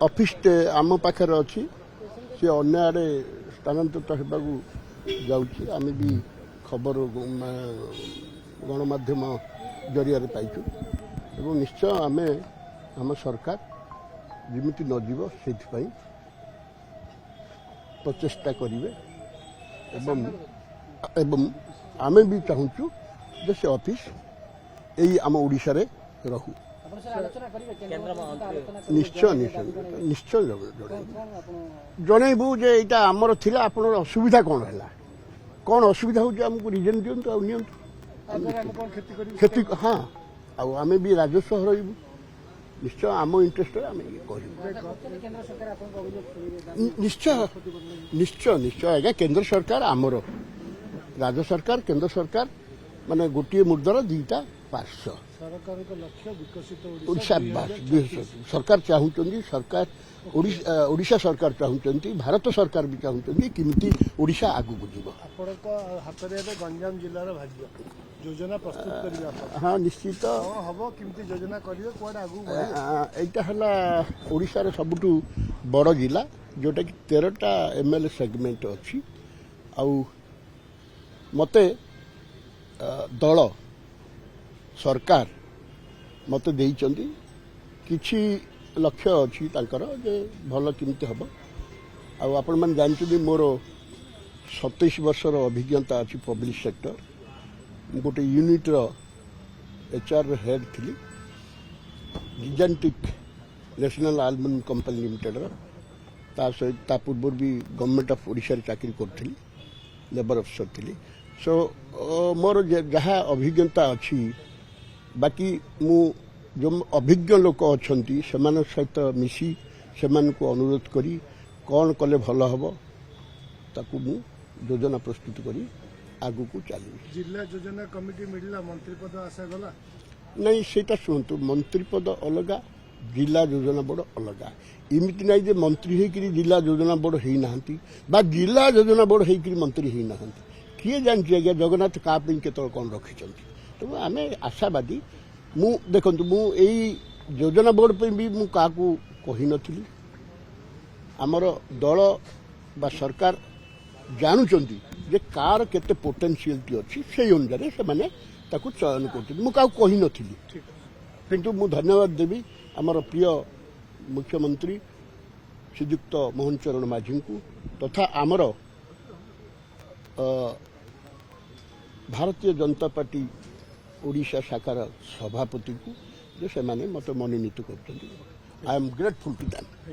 ଅଫିସଟେ ଆମ ପାଖରେ ଅଛି, ସେ ଅନ୍ୟ ଆଡ଼େ ସ୍ଥାନାନ୍ତରିତ ହେବାକୁ ଯାଉଛି। ଆମେ ବି ଖବର ଗଣମାଧ୍ୟମ ଜରିଆରେ ପାଇଛୁ ଏବଂ ନିଶ୍ଚୟ ଆମେ ଆମ ସରକାର ଯେମିତି ନ ଯିବ ସେଥିପାଇଁ ପ୍ରଚେଷ୍ଟା କରିବେ ଏବଂ ଆମେ ବି ଚାହୁଁଛୁ ଯେ ସେ ଅଫିସ ଏଇ ଆମ ଓଡ଼ିଶାରେ ରହୁ। ନିଶ୍ଚୟ ଜଣେଇବୁ ଯେ ଏଇଟା ଆମର ଥିଲା, ଆପଣଙ୍କର ଅସୁବିଧା କ'ଣ ହେଲା, କ'ଣ ଅସୁବିଧା ହେଉଛି ଆମକୁ ରିଜନ ଦିଅନ୍ତୁ ଆଉ ନିଅନ୍ତୁ। କ୍ଷତି ହଁ, ଆଉ ଆମେ ବି ରାଜସ୍ୱ ହରାଇବୁ, ନିଶ୍ଚୟ ଆମ ଇଣ୍ଟରେଷ୍ଟରେ ଆମେ କହିବୁ। ନିଶ୍ଚୟ ଆଜ୍ଞା, କେନ୍ଦ୍ର ସରକାର ଆମର, ରାଜ୍ୟ ସରକାର କେନ୍ଦ୍ର ସରକାର ମାନେ ଗୋଟିଏ ମୁଦ୍ରାର ଦୁଇଟା ପାର୍ଶ୍ୱ। ଓଡ଼ିଶା ସରକାର ଚାହୁଁଛନ୍ତି, ଓଡ଼ିଶା ସରକାର ଚାହୁଁଛନ୍ତି, ଭାରତ ସରକାର ବି ଚାହୁଁଛନ୍ତି କେମିତି ଓଡ଼ିଶା ଆଗକୁ ଯିବ। ଆପଣଙ୍କ ହାତରେ ଏବେ ଗଞ୍ଜାମ ଜିଲ୍ଲାର ଭାଗ୍ୟ, ଯୋଜନା ପ୍ରସ୍ତୁତ କରିବେ ଆପଣ? ହଁ ନିଶ୍ଚିତ ହବ, କେମିତି ଯୋଜନା କରିବେ, କୁଆଡ଼େ ଆଗକୁ? ଏଇଟା ହେଲା ଓଡ଼ିଶାର ସବୁଠୁ ବଡ଼ ଜିଲ୍ଲା, ଯେଉଁଟାକି 13ଟା MLA ସେଗମେଣ୍ଟ ଅଛି। ଆଉ ମୋତେ ଦଳ ସରକାର ମୋତେ ଦେଇଛନ୍ତି, କିଛି ଲକ୍ଷ୍ୟ ଅଛି ତାଙ୍କର ଯେ ଭଲ କେମିତି ହେବ। ଆଉ ଆପଣମାନେ ଜାଣିଛନ୍ତି ମୋର 27 ବର୍ଷର ଅଭିଜ୍ଞତା ଅଛି ପବ୍ଲିକ ସେକ୍ଟର। ମୁଁ ଗୋଟେ ୟୁନିଟ୍ର HR ହେଡ୍ ଥିଲି, ଜିଜାଣ୍ଟିକ୍ ନ୍ୟାସନାଲ ଆଲୁମିନିୟମ କମ୍ପାନୀ ଲିମିଟେଡର। ତା ପୂର୍ବରୁ ବି ଗଭର୍ଣ୍ଣମେଣ୍ଟ ଅଫ୍ ଓଡ଼ିଶାରେ ଚାକିରି କରୁଥିଲି, ଲେବର ଅଫିସର ଥିଲି। ସୋ ମୋର ଯାହା ଅଭିଜ୍ଞତା ଅଛି, ବାକି ମୁଁ ଯେଉଁ ଅଭିଜ୍ଞ ଲୋକ ଅଛନ୍ତି ସେମାନଙ୍କ ସହିତ ମିଶି ସେମାନଙ୍କୁ ଅନୁରୋଧ କରି କ'ଣ କଲେ ଭଲ ହେବ ତାକୁ ମୁଁ ଯୋଜନା ପ୍ରସ୍ତୁତ କରି ଆଗକୁ ଚାଲିବି। ଜିଲ୍ଲା ଯୋଜନା କମିଟି ମିଳିଲା, ମନ୍ତ୍ରୀପଦ ଆଶା ଗଲା? ନାଇଁ, ସେଇଟା ଶୁଣନ୍ତୁ, ମନ୍ତ୍ରୀପଦ ଅଲଗା, ଜିଲ୍ଲା ଯୋଜନା ବୋର୍ଡ ଅଲଗା। ଏମିତି ନାହିଁ ଯେ ମନ୍ତ୍ରୀ ହେଇକରି ଜିଲ୍ଲା ଯୋଜନା ବୋର୍ଡ ହେଇନାହାନ୍ତି ବା ଜିଲ୍ଲା ଯୋଜନା ବୋର୍ଡ ହେଇକରି ମନ୍ତ୍ରୀ ହେଇନାହାନ୍ତି। କିଏ ଜାଣିଛି ଆଜ୍ଞା ଜଗନ୍ନାଥ କାହା ପାଇଁ କେତେବେଳେ କ'ଣ ରଖିଛନ୍ତି। ତେଣୁ ଆମେ ଆଶାବାଦୀ। ମୁଁ ଦେଖନ୍ତୁ, ମୁଁ ଏଇ ଯୋଜନା ବୋର୍ଡ ପାଇଁ ବି ମୁଁ କାହାକୁ କହିନଥିଲି। ଆମର ଦଳ ବା ସରକାର ଜାଣୁଛନ୍ତି ଯେ କାହାର କେତେ ପୋଟେନ୍ସିଆଲିଟି ଅଛି, ସେଇ ଅନୁସାରେ ସେମାନେ ତାକୁ ଚୟନ କରୁଛନ୍ତି। ମୁଁ କାହାକୁ କହିନଥିଲି, କିନ୍ତୁ ମୁଁ ଧନ୍ୟବାଦ ଦେବି ଆମର ପ୍ରିୟ ମୁଖ୍ୟମନ୍ତ୍ରୀ ଶ୍ରୀଯୁକ୍ତ ମୋହନ ଚରଣ ମାଝୀଙ୍କୁ ତଥା ଆମର ଭାରତୀୟ ଜନତା ପାର୍ଟି ଓଡ଼ିଶା ଶାଖାର ସଭାପତିଙ୍କୁ ଯେ ସେମାନେ ମୋତେ ମନୋନୀତ କରୁଛନ୍ତି। I am grateful to dam.